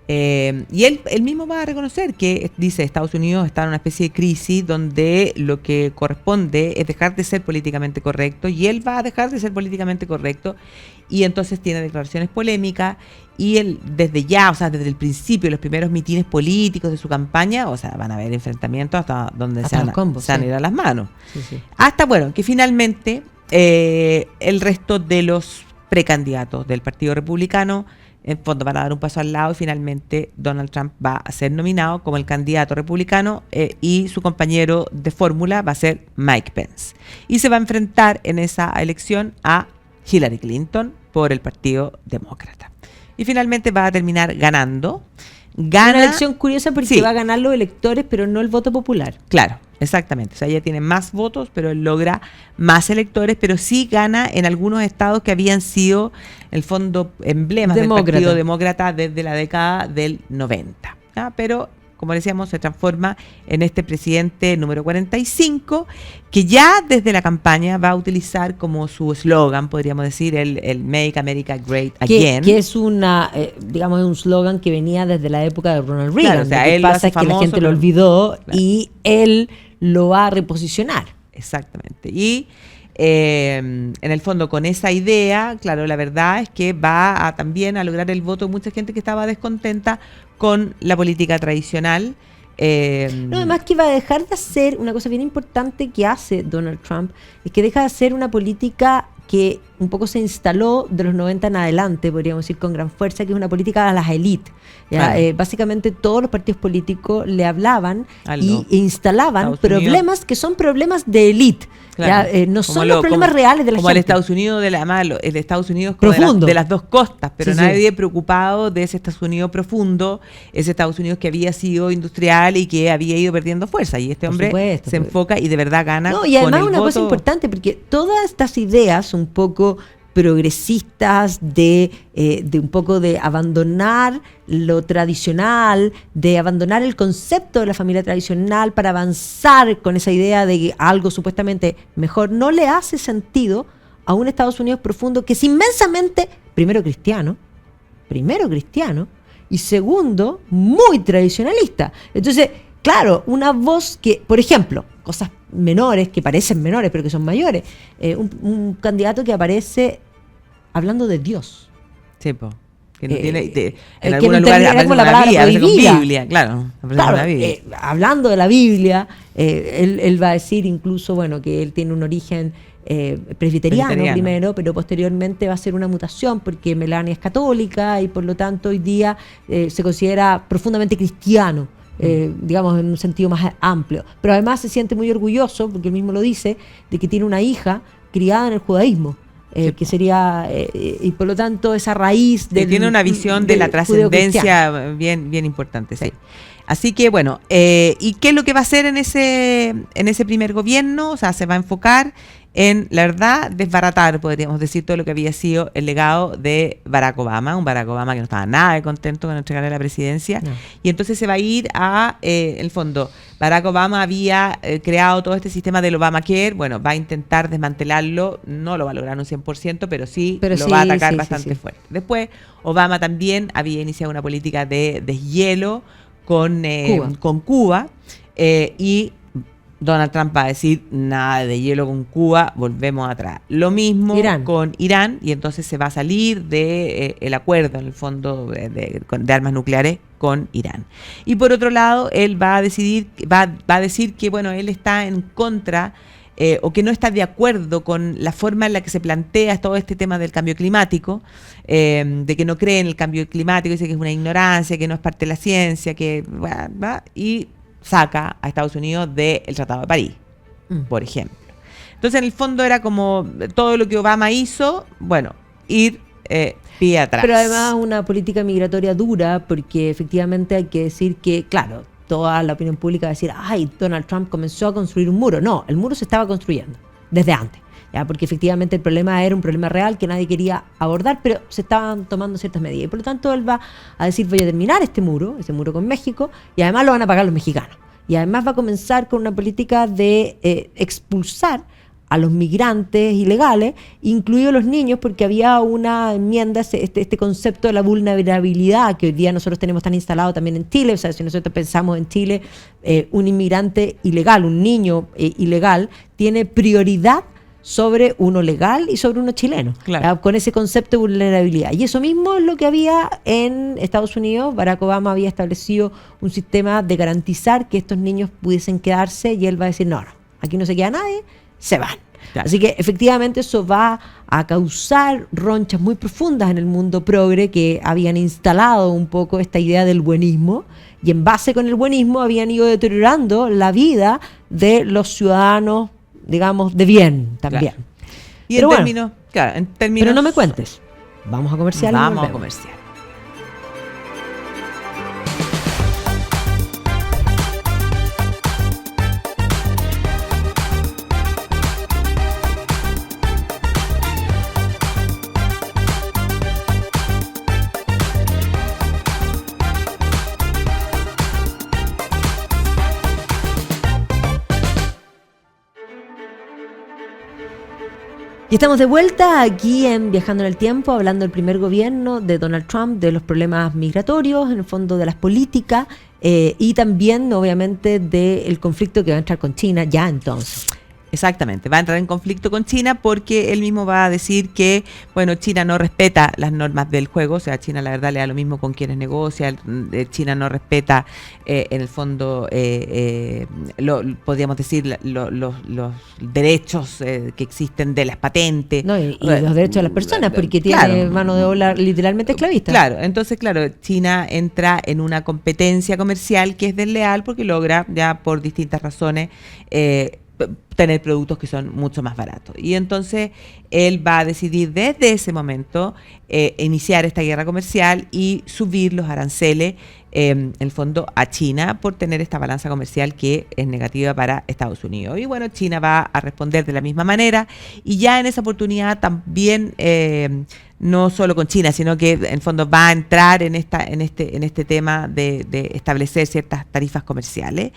Y él mismo va a reconocer que, dice, Estados Unidos está en una especie de crisis donde lo que corresponde es dejar de ser políticamente correcto, y él va a dejar de ser políticamente correcto, y entonces tiene declaraciones polémicas, y él desde el principio, los primeros mitines políticos de su campaña, o sea, van a haber enfrentamientos hasta donde se van a ir a las manos. Sí. Hasta, bueno, que finalmente el resto de los precandidatos del Partido Republicano en fondo van a dar un paso al lado, y finalmente Donald Trump va a ser nominado como el candidato republicano, y su compañero de fórmula va a ser Mike Pence. Y se va a enfrentar en esa elección a Hillary Clinton por el Partido Demócrata. Y finalmente va a terminar ganando. Una elección curiosa porque va a ganar los electores, pero no el voto popular. Claro, exactamente. O sea, ella tiene más votos, pero él logra más electores, pero sí gana en algunos estados que habían sido, en el fondo, emblemas del Partido Demócrata desde la década del 90. ¿Ya? Pero como decíamos, se transforma en este presidente número 45, que ya desde la campaña va a utilizar como su eslogan, podríamos decir, el Make America Great Again. Que es digamos, un slogan que venía desde la época de Ronald Reagan. Claro, o sea, lo que él lo pasa hace es que la famoso, gente lo pero- olvidó Claro. y él lo va a reposicionar. Exactamente. Y en el fondo, con esa idea, claro, la verdad es que va a también a lograr el voto de mucha gente que estaba descontenta con la política tradicional. No, además que va a dejar de hacer una cosa bien importante que hace Donald Trump, es que deja de hacer una política que un poco se instaló de los 90 en adelante, podríamos decir con gran fuerza, que es una política a las élites. ¿Ya? Claro. Básicamente todos los partidos políticos le hablaban A y los instalaban Estados Unidos. problemas que son problemas de élite. Claro. No Como son los problemas reales de la como gente. el Estados Unidos el Estados Unidos como Profundo. de las dos costas, pero Sí, sí. nadie preocupado de ese Estados Unidos profundo, ese Estados Unidos que había sido industrial y que había ido perdiendo fuerza. Y este Por hombre supuesto, se pues. enfoca y de verdad gana. No, y además con el una cosa voto. importante, porque todas estas ideas un poco progresistas de un poco de abandonar lo tradicional, de abandonar el concepto de la familia tradicional para avanzar con esa idea de que algo supuestamente mejor, no le hace sentido a un Estados Unidos profundo que es inmensamente, primero cristiano, y segundo, muy tradicionalista. Entonces, claro, una voz que, por ejemplo, cosas menores, que parecen menores, pero que son mayores, un candidato que aparece hablando de Dios. Sí, po. Que no tiene, que en no algunos lugares tendría aparece como la una palabra Biblia, aparece con prohibida. Biblia, claro. aparece Claro, una Biblia. hablando de la Biblia, él va a decir incluso, bueno, que él tiene un origen presbiteriano primero, pero posteriormente va a ser una mutación porque Melania es católica y por lo tanto hoy día se considera profundamente cristiano. Digamos, en un sentido más amplio. Pero además se siente muy orgulloso, porque él mismo lo dice, de que tiene una hija criada en el judaísmo, que sería, y por lo tanto, esa raíz que tiene una visión de la trascendencia bien importante, sí. Así que, bueno, ¿y qué es lo que va a hacer en ese primer gobierno? O sea, se va a enfocar en, la verdad, desbaratar, podríamos decir, todo lo que había sido el legado de Barack Obama, un Barack Obama que no estaba nada de contento con entregarle la presidencia, No. y entonces se va a ir a, en el fondo, Barack Obama había creado todo este sistema del Obamacare, bueno, va a intentar desmantelarlo, no lo va a lograr un 100%, pero sí lo va a atacar bastante fuerte. Después, Obama también había iniciado una política de deshielo con Cuba, y Donald Trump va a decir nada de hielo con Cuba, volvemos atrás. Lo mismo con Irán, y entonces se va a salir de el acuerdo, en el fondo, de armas nucleares con Irán. Y por otro lado, él va a decir que, bueno, él está en contra o que no está de acuerdo con la forma en la que se plantea todo este tema del cambio climático, de que no cree en el cambio climático, dice que es una ignorancia, que no es parte de la ciencia, que y saca a Estados Unidos del Tratado de París, por ejemplo. Entonces, en el fondo era como todo lo que Obama hizo, bueno, ir pie atrás. Pero además una política migratoria dura, porque efectivamente hay que decir que, claro, toda la opinión pública va a decir, ay, Donald Trump comenzó a construir un muro. No, el muro se estaba construyendo desde antes, ¿ya? Porque efectivamente el problema era un problema real que nadie quería abordar, pero se estaban tomando ciertas medidas. Y por lo tanto él va a decir, voy a terminar ese muro con México, y además lo van a pagar los mexicanos. Y además va a comenzar con una política de expulsar a los migrantes ilegales, incluidos los niños, porque había una enmienda, este concepto de la vulnerabilidad que hoy día nosotros tenemos tan instalado también en Chile. O sea, si nosotros pensamos en Chile, un inmigrante ilegal, un niño ilegal, tiene prioridad sobre uno legal y sobre uno chileno, claro, con ese concepto de vulnerabilidad. Y eso mismo es lo que había en Estados Unidos. Barack Obama había establecido un sistema de garantizar que estos niños pudiesen quedarse, y él va a decir, no, aquí no se queda nadie, se van. Claro. Así que efectivamente eso va a causar ronchas muy profundas en el mundo progre, que habían instalado un poco esta idea del buenismo, y en base con el buenismo habían ido deteriorando la vida de los ciudadanos, digamos, de bien también. Claro. Y en términos... Pero no me cuentes. Vamos a comercial. Vamos a comercial. Y estamos de vuelta aquí en Viajando en el Tiempo, hablando del primer gobierno de Donald Trump, de los problemas migratorios, en el fondo de las políticas, y también, obviamente, del conflicto que va a entrar con China ya entonces. Exactamente, va a entrar en conflicto con China porque él mismo va a decir que, bueno, China no respeta las normas del juego, o sea, China la verdad le da lo mismo con quienes negocia, China no respeta en el fondo, podríamos decir, los derechos que existen de las patentes. No, y los derechos de las personas, porque tiene mano de obra literalmente esclavista. Claro, entonces, claro, China entra en una competencia comercial que es desleal porque logra, ya por distintas razones, tener productos que son mucho más baratos. Y entonces él va a decidir desde ese momento iniciar esta guerra comercial y subir los aranceles en el fondo a China por tener esta balanza comercial que es negativa para Estados Unidos. Y bueno, China va a responder de la misma manera y ya en esa oportunidad también no solo con China, sino que en el fondo va a entrar en este tema de establecer ciertas tarifas comerciales.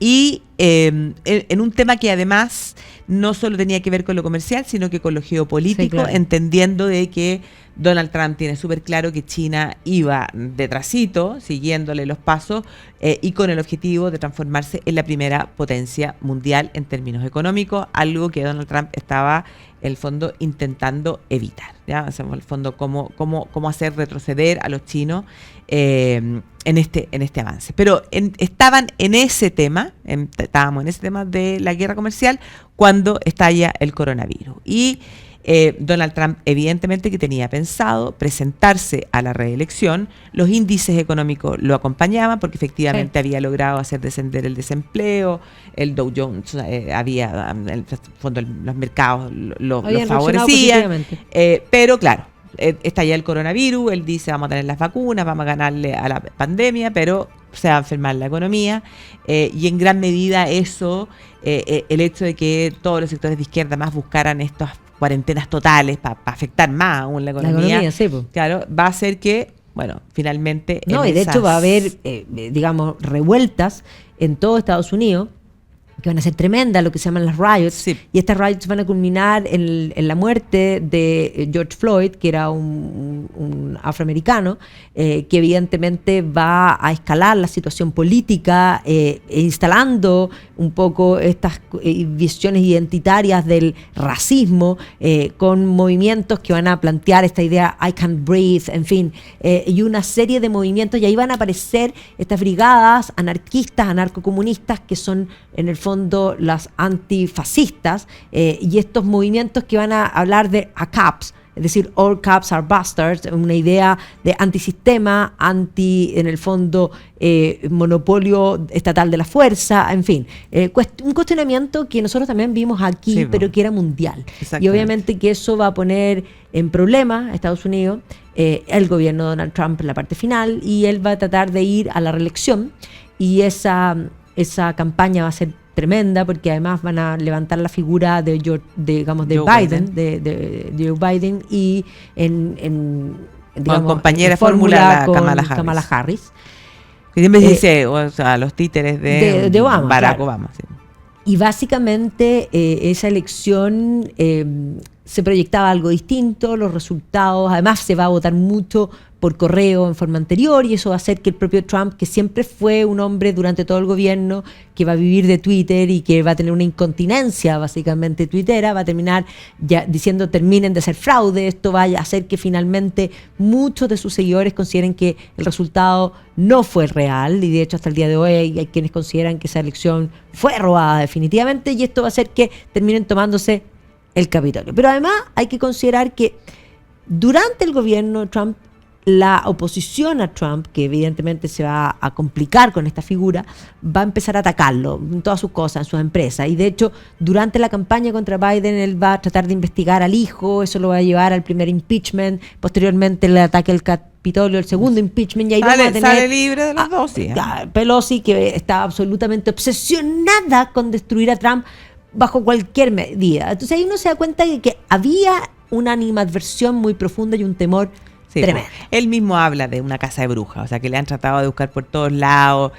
Y en un tema que además no solo tenía que ver con lo comercial, sino que con lo geopolítico, sí, claro, entendiendo de que Donald Trump tiene súper claro que China iba detrásito, siguiéndole los pasos, y con el objetivo de transformarse en la primera potencia mundial en términos económicos, algo que Donald Trump estaba, en el fondo, intentando evitar, ¿ya? O sea, en el fondo, cómo hacer retroceder a los chinos en este avance. Pero estábamos en ese tema de la guerra comercial cuando estalla el coronavirus. Y Donald Trump evidentemente que tenía pensado presentarse a la reelección, los índices económicos lo acompañaban porque efectivamente sí, había logrado hacer descender el desempleo, el Dow Jones había, en el fondo los mercados lo favorecían, pero claro, está ya el coronavirus, él dice vamos a tener las vacunas, vamos a ganarle a la pandemia, pero se va a enfermar la economía, y en gran medida eso, el hecho de que todos los sectores de izquierda más buscaran estas cuarentenas totales para afectar más aún la economía, sí, pues, claro, va a hacer que, bueno, finalmente... No, y de hecho va a haber, digamos, revueltas en todo Estados Unidos, que van a ser tremendas, lo que se llaman las riots, sí, y estas riots van a culminar en la muerte de George Floyd, que era un afroamericano, que evidentemente va a escalar la situación política, instalando un poco estas visiones identitarias del racismo, con movimientos que van a plantear esta idea I can't breathe, en fin, y una serie de movimientos, y ahí van a aparecer estas brigadas anarquistas, anarcocomunistas, que son en el fondo las antifascistas, y estos movimientos que van a hablar de ACABs, es decir, all cops are bastards, una idea de antisistema, en el fondo, monopolio estatal de la fuerza, en fin, un cuestionamiento que nosotros también vimos aquí, sí, pero que era mundial. Y obviamente que eso va a poner en problemas a Estados Unidos, el gobierno de Donald Trump en la parte final, y él va a tratar de ir a la reelección, y esa campaña va a ser tremenda porque además van a levantar la figura de Joe Biden y digamos, compañera fórmula Kamala Harris. Que siempre se dice, o sea, los títeres de Obama, Barack, claro, Obama. Sí. Y básicamente esa elección se proyectaba algo distinto, los resultados, además se va a votar mucho por correo en forma anterior, y eso va a hacer que el propio Trump, que siempre fue un hombre durante todo el gobierno que va a vivir de Twitter y que va a tener una incontinencia básicamente tuitera, va a terminar ya diciendo terminen de hacer fraude. Esto va a hacer que finalmente muchos de sus seguidores consideren que el resultado no fue real, y de hecho hasta el día de hoy hay quienes consideran que esa elección fue robada definitivamente, y esto va a hacer que terminen tomándose el Capitolio. Pero además hay que considerar que durante el gobierno de Trump, la oposición a Trump, que evidentemente se va a complicar con esta figura, va a empezar a atacarlo en todas sus cosas, en sus empresas. Y de hecho, durante la campaña contra Biden, él va a tratar de investigar al hijo, eso lo va a llevar al primer impeachment, posteriormente el ataque al Capitolio, el segundo impeachment, y ahí vamos a tener sale libre de los dos, sí. Pelosi, que está absolutamente obsesionada con destruir a Trump bajo cualquier medida. Entonces ahí uno se da cuenta de que había una animadversión muy profunda y un temor Sí, tremendo. él mismo habla de una casa de brujas, o sea, que le han tratado de buscar por todos lados,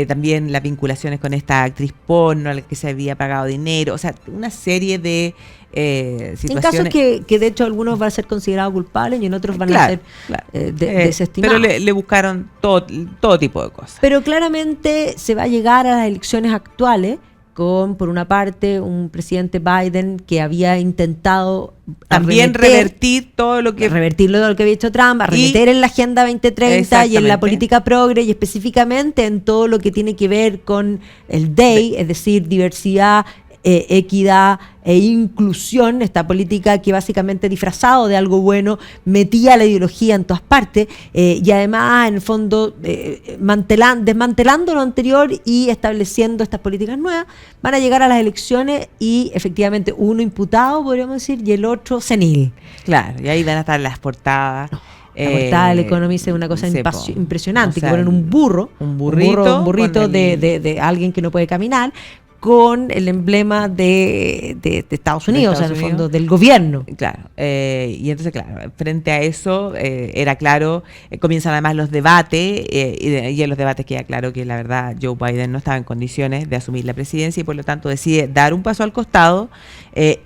también las vinculaciones con esta actriz porno a la que se había pagado dinero, o sea, una serie de En casos situaciones. que de hecho algunos van a ser considerados culpables y en otros van a Claro, ser claro. desestimados. Pero le buscaron todo tipo de cosas. Pero claramente se va a llegar a las elecciones actuales con, por una parte, un presidente Biden que había intentado También revertir todo lo que... revertirlo de lo que había hecho Trump, arremeter en la Agenda 2030 y en la Exactamente. política progre y específicamente en todo lo que tiene que ver con el DEI, es decir, diversidad, equidad e inclusión, esta política que básicamente disfrazado de algo bueno metía la ideología en todas partes y además en el fondo desmantelando lo anterior y estableciendo estas políticas nuevas. Van a llegar a las elecciones y efectivamente uno imputado, podríamos decir, y el otro senil. Claro, y ahí van a estar las portadas. La portada del Economist es una cosa sí, impresionante, o sea, que ponen un burro, un burrito con de alguien que no puede caminar, con el emblema de Estados Unidos, o sea, en el fondo del gobierno. Claro, y entonces, claro, frente a eso, era claro, comienzan además los debates, y en los debates queda claro que la verdad Joe Biden no estaba en condiciones de asumir la presidencia y por lo tanto decide dar un paso al costado,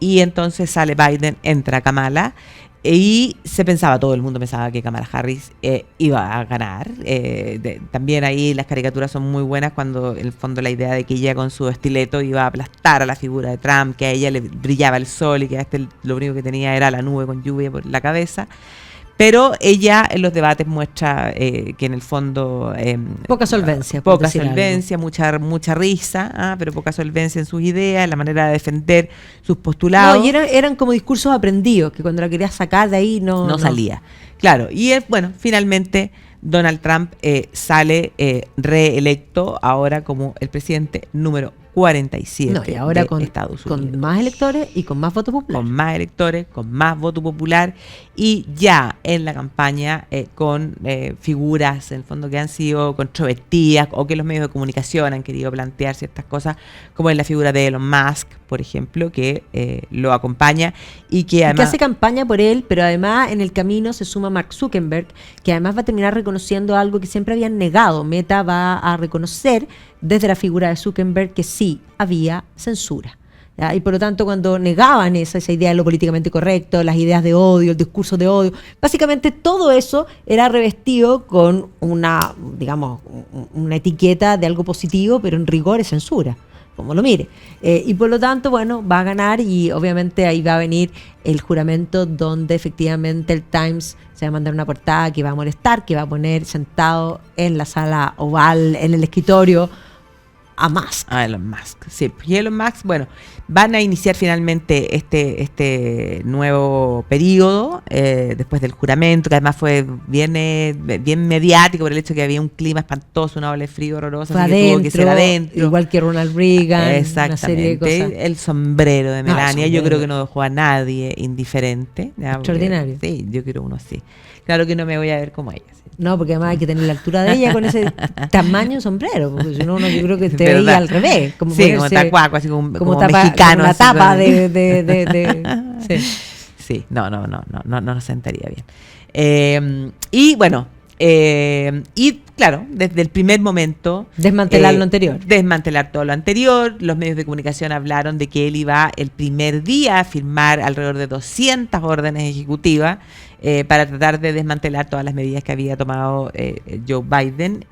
y entonces sale Biden, entra Kamala, y todo el mundo pensaba que Kamala Harris iba a ganar. También ahí las caricaturas son muy buenas cuando en el fondo la idea de que ella con su estileto iba a aplastar a la figura de Trump, que a ella le brillaba el sol y que a este lo único que tenía era la nube con lluvia por la cabeza. Pero ella en los debates muestra que en el fondo... poca solvencia. por Poca decir algo. solvencia, mucha risa, pero poca solvencia en sus ideas, en la manera de defender sus postulados. No, y eran como discursos aprendidos, que cuando la querías sacar de ahí no salía. Claro, y bueno, finalmente Donald Trump sale reelecto ahora como el presidente número 47 No, y ahora de Estados Unidos. con más electores y con más votos populares. Con más electores, con más voto popular y ya en la campaña con figuras en el fondo que han sido controvertidas o que los medios de comunicación han querido plantear ciertas cosas, como es la figura de Elon Musk, por ejemplo, que lo acompaña y que además... que hace campaña por él, pero además en el camino se suma Mark Zuckerberg, que además va a terminar reconociendo algo que siempre habían negado. Meta va a reconocer desde la figura de Zuckerberg que sí había censura. ¿Ya? Y por lo tanto, cuando negaban esa idea de lo políticamente correcto, las ideas de odio, el discurso de odio, básicamente todo eso era revestido con una etiqueta de algo positivo, pero en rigor es censura, como lo mire. Y por lo tanto, bueno, va a ganar y obviamente ahí va a venir el juramento donde efectivamente el Times se va a mandar una portada que va a molestar, que va a poner sentado en la sala oval, en el escritorio, a Musk. A Elon Musk, sí. Y Elon Musk, bueno, van a iniciar finalmente este nuevo periodo después del juramento, que además fue bien mediático por el hecho que había un clima espantoso, una ola de frío horrorosa, Fue así que tuvo que ser adentro. Igual que Ronald Reagan, Exactamente. una serie de cosas. El sombrero de Melania, el yo sombrero. creo que no dejó a nadie indiferente. ¿Ya? Extraordinario. Sí, yo quiero uno así. Claro que no me voy a ver como ella. ¿Sí? No, porque además hay que tener la altura de ella con ese tamaño de sombrero, porque si no, yo creo que te ¿Verdad? veía al revés. Como Sí, como ponerse- tacuaco, así como tapa- mexicano. como una así tapa con- de sí. Sí, no nos sentaría bien. Y bueno, y claro, desde el primer momento... Desmantelar lo anterior. Desmantelar todo lo anterior. Los medios de comunicación hablaron de que él iba el primer día a firmar alrededor de 200 órdenes ejecutivas para tratar de desmantelar todas las medidas que había tomado Joe Biden.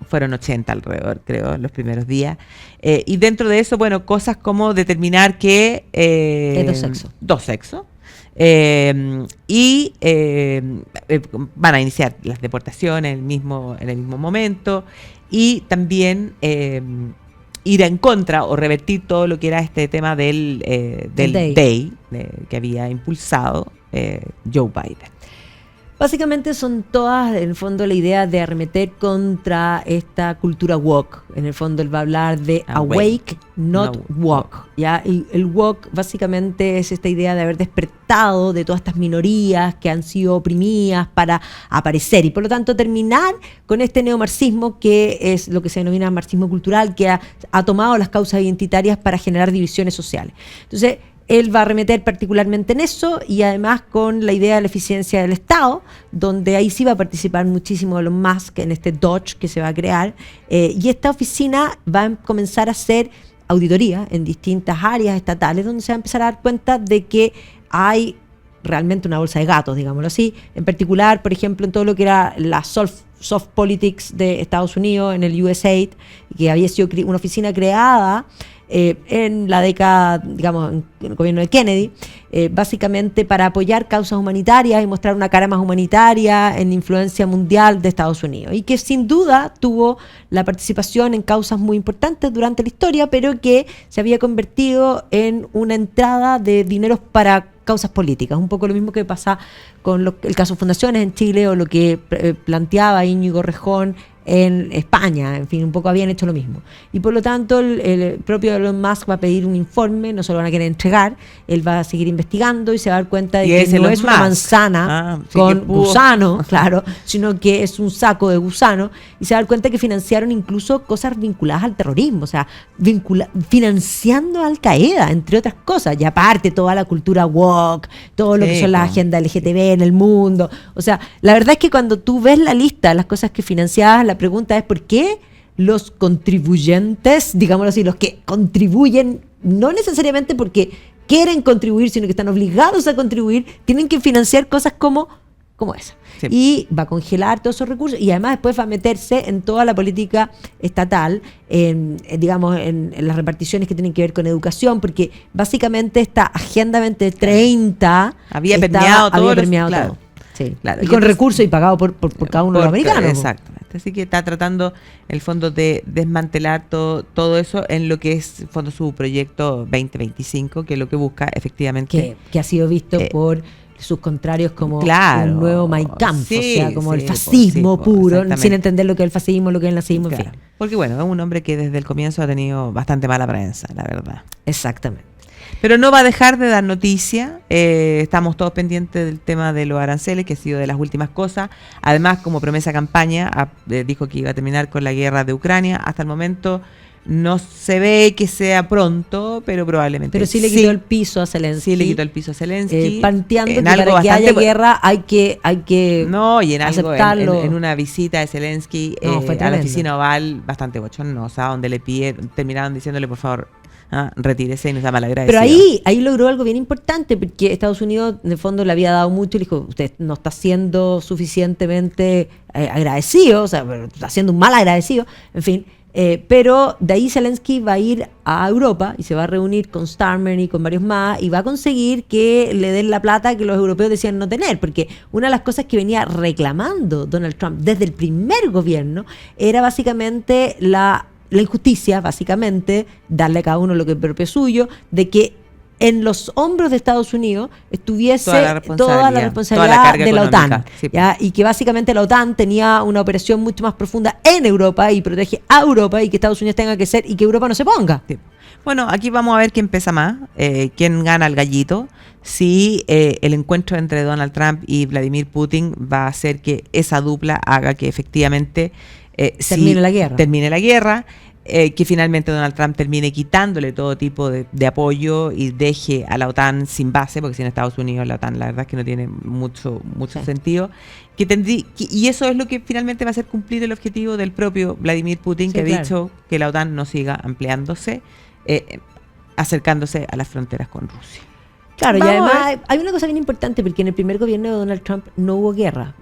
Fueron 80 alrededor, creo, en los primeros días. Y dentro de eso, bueno, cosas como determinar que... dos sexos. Van a iniciar las deportaciones en el mismo momento y también ir en contra o revertir todo lo que era este tema del DEI que había impulsado Joe Biden. Básicamente son todas, en el fondo, la idea de arremeter contra esta cultura woke. En el fondo él va a hablar de awake, not woke. ¿Ya? Y el woke básicamente es esta idea de haber despertado de todas estas minorías que han sido oprimidas para aparecer. Y por lo tanto terminar con este neomarxismo que es lo que se denomina marxismo cultural, que ha tomado las causas identitarias para generar divisiones sociales. Entonces, él va a arremeter particularmente en eso y además con la idea de la eficiencia del Estado, donde ahí sí va a participar muchísimo Elon Musk en este Doge que se va a crear. Y esta oficina va a comenzar a hacer auditoría en distintas áreas estatales, donde se va a empezar a dar cuenta de que hay realmente una bolsa de gatos, digámoslo así. En particular, por ejemplo, en todo lo que era la soft politics de Estados Unidos, en el USAID, que había sido una oficina creada en la década, digamos, en el gobierno de Kennedy, básicamente para apoyar causas humanitarias y mostrar una cara más humanitaria en influencia mundial de Estados Unidos. Y que sin duda tuvo la participación en causas muy importantes durante la historia, pero que se había convertido en una entrada de dineros para causas políticas, un poco lo mismo que pasa con el caso Fundaciones en Chile o lo que planteaba Íñigo Rejón en España, en fin, un poco habían hecho lo mismo. Y por lo tanto, el propio Elon Musk va a pedir un informe, no se lo van a querer entregar, él va a seguir investigando y se va a dar cuenta de que no es una manzana con gusano, claro, sino que es un saco de gusano, y se va a dar cuenta que financiaron incluso cosas vinculadas al terrorismo, o sea, financiando a Al Qaeda, entre otras cosas, y aparte toda la cultura woke, todo lo que son las agendas LGTB en el mundo. O sea, la verdad es que cuando tú ves la lista de las cosas que financiaban, la pregunta es ¿por qué los contribuyentes, digámoslo así, los que contribuyen, no necesariamente porque quieren contribuir, sino que están obligados a contribuir, tienen que financiar cosas como esa? Sí. Y va a congelar todos esos recursos y además después va a meterse en toda la política estatal, digamos, en las reparticiones que tienen que ver con educación, porque básicamente esta Agenda 2030 había permeado todo. Claro. Sí. Claro. Y con recursos y pagado por cada uno de los americanos. Exactamente. Así que está tratando el fondo de desmantelar todo eso en lo que es fondo su proyecto 2025, que es lo que busca efectivamente. Que ha sido visto por sus contrarios como un nuevo Mein Kampf, o sea, como el fascismo puro, sin entender lo que es el fascismo, lo que es el nazismo, en fin. Porque bueno, es un hombre que desde el comienzo ha tenido bastante mala prensa, la verdad. Exactamente. Pero no va a dejar de dar noticia. Estamos todos pendientes del tema de los aranceles, que ha sido de las últimas cosas. Además, como promesa campaña, dijo que iba a terminar con la guerra de Ucrania. Hasta el momento no se ve que sea pronto, pero probablemente. Pero sí le quitó el piso a Zelensky. Sí le quitó el piso a Zelensky. Planteando que para que haya guerra hay que no, y en aceptarlo. Algo, en una visita de Zelensky a la oficina Oval, bastante bochornosa, donde terminaron diciéndole, por favor, retírese y nos da malagradecido. Pero ahí logró algo bien importante, porque Estados Unidos en el fondo le había dado mucho y le dijo, usted no está siendo suficientemente agradecido, o sea, está siendo un mal agradecido, en fin. Pero de ahí Zelensky va a ir a Europa y se va a reunir con Starmer y con varios más y va a conseguir que le den la plata que los europeos decían no tener, porque una de las cosas que venía reclamando Donald Trump desde el primer gobierno era básicamente la injusticia, básicamente, darle a cada uno lo que es propio suyo, de que en los hombros de Estados Unidos estuviese toda la responsabilidad de la OTAN, sí. ¿Ya? Y que básicamente la OTAN tenía una operación mucho más profunda en Europa y protege a Europa y que Estados Unidos tenga que ser y que Europa no se ponga. Sí. Bueno, aquí vamos a ver quién pesa más, quién gana el gallito, si el encuentro entre Donald Trump y Vladimir Putin va a hacer que esa dupla haga que efectivamente termine la guerra, que finalmente Donald Trump termine quitándole todo tipo de apoyo y deje a la OTAN sin base, porque si en Estados Unidos la OTAN la verdad es que no tiene mucho sentido, y eso es lo que finalmente va a hacer cumplir el objetivo del propio Vladimir Putin, que ha dicho que la OTAN no siga ampliándose, acercándose a las fronteras con Rusia. Claro, y además hay una cosa bien importante, porque en el primer gobierno de Donald Trump no hubo guerra.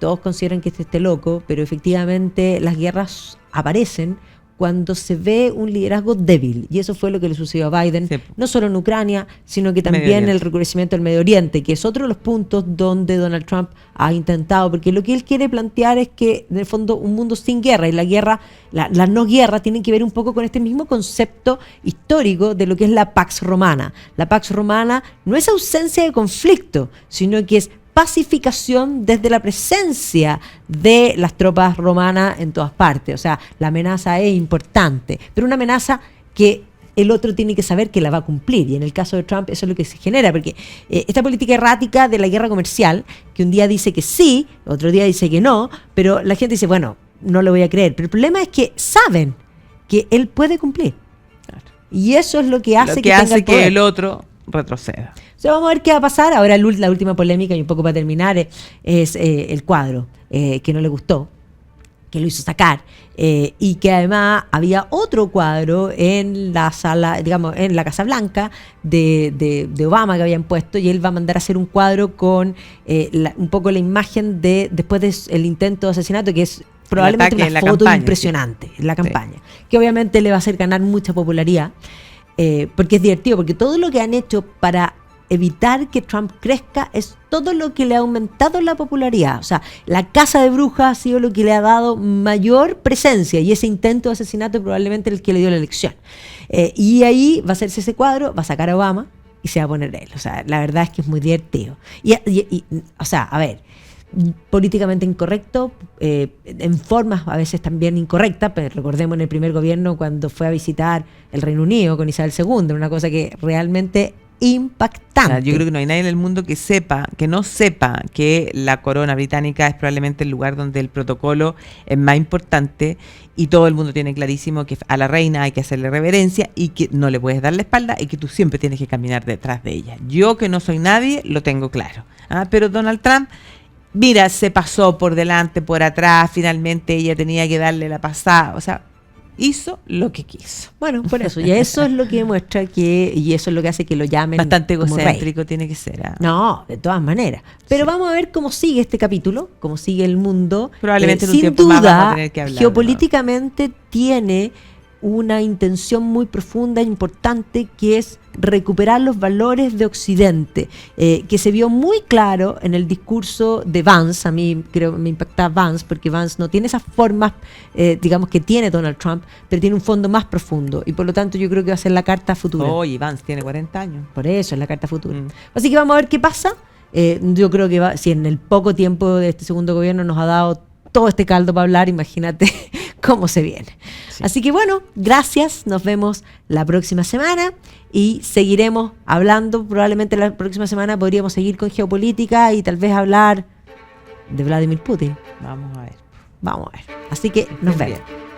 Todos consideran que esté loco, pero efectivamente las guerras aparecen cuando se ve un liderazgo débil, y eso fue lo que le sucedió a Biden, no solo en Ucrania, sino que también el recrudecimiento del Medio Oriente, que es otro de los puntos donde Donald Trump ha intentado, porque lo que él quiere plantear es que, en el fondo, un mundo sin guerra, y la guerra, la no guerra, tienen que ver un poco con este mismo concepto histórico de lo que es la Pax Romana. La Pax Romana no es ausencia de conflicto, sino que es pacificación desde la presencia de las tropas romanas en todas partes. O sea, la amenaza es importante, pero una amenaza que el otro tiene que saber que la va a cumplir, y en el caso de Trump eso es lo que se genera, porque esta política errática de la guerra comercial, que un día dice que sí, otro día dice que no, pero la gente dice, bueno, no le voy a creer, pero el problema es que saben que él puede cumplir, y eso es lo que hace que tenga el poder. El otro retroceda. O sea, vamos a ver qué va a pasar. Ahora la última polémica, y un poco para terminar, es el cuadro que no le gustó, que lo hizo sacar, y que además había otro cuadro en la sala, digamos, en la Casa Blanca de Obama que habían puesto, y él va a mandar a hacer un cuadro con un poco la imagen de después del intento de asesinato, que es probablemente una foto campaña, impresionante en la campaña, que obviamente le va a hacer ganar mucha popularidad, porque es divertido, porque todo lo que han hecho para evitar que Trump crezca es todo lo que le ha aumentado la popularidad. O sea, la casa de brujas ha sido lo que le ha dado mayor presencia, y ese intento de asesinato probablemente el que le dio la elección. Y ahí va a hacerse ese cuadro, va a sacar a Obama y se va a poner él. O sea, la verdad es que es muy divertido. O sea, a ver, políticamente incorrecto, en formas a veces también incorrectas, pero recordemos en el primer gobierno cuando fue a visitar el Reino Unido con Isabel II, una cosa que realmente impactante. O sea, yo creo que no hay nadie en el mundo que no sepa que la corona británica es probablemente el lugar donde el protocolo es más importante, y todo el mundo tiene clarísimo que a la reina hay que hacerle reverencia y que no le puedes dar la espalda y que tú siempre tienes que caminar detrás de ella. Yo, que no soy nadie, lo tengo claro. Pero Donald Trump, mira, se pasó por delante, por atrás, finalmente ella tenía que darle la pasada, o sea, hizo lo que quiso. Bueno, por eso, y eso es lo que demuestra y eso es lo que hace que lo llamen bastante egocéntrico tiene que ser. No, de todas maneras. Pero sí, vamos a ver cómo sigue este capítulo, cómo sigue el mundo. Probablemente en un sin tiempo duda, más vamos a tener que hablar, geopolíticamente, ¿no? Tiene una intención muy profunda e importante, que es recuperar los valores de Occidente, que se vio muy claro en el discurso de Vance. A mí creo me impacta Vance, porque Vance no tiene esas formas, digamos, que tiene Donald Trump, pero tiene un fondo más profundo, y por lo tanto yo creo que va a ser la carta futura. Oye, Vance tiene 40 años. Por eso es la carta futura. Así que vamos a ver qué pasa. Yo creo que si en el poco tiempo de este segundo gobierno nos ha dado todo este caldo para hablar, imagínate cómo se viene. Sí. Así que bueno, gracias, nos vemos la próxima semana y seguiremos hablando. Probablemente la próxima semana podríamos seguir con geopolítica y tal vez hablar de Vladimir Putin. Vamos a ver. Así que nos vemos. Bien.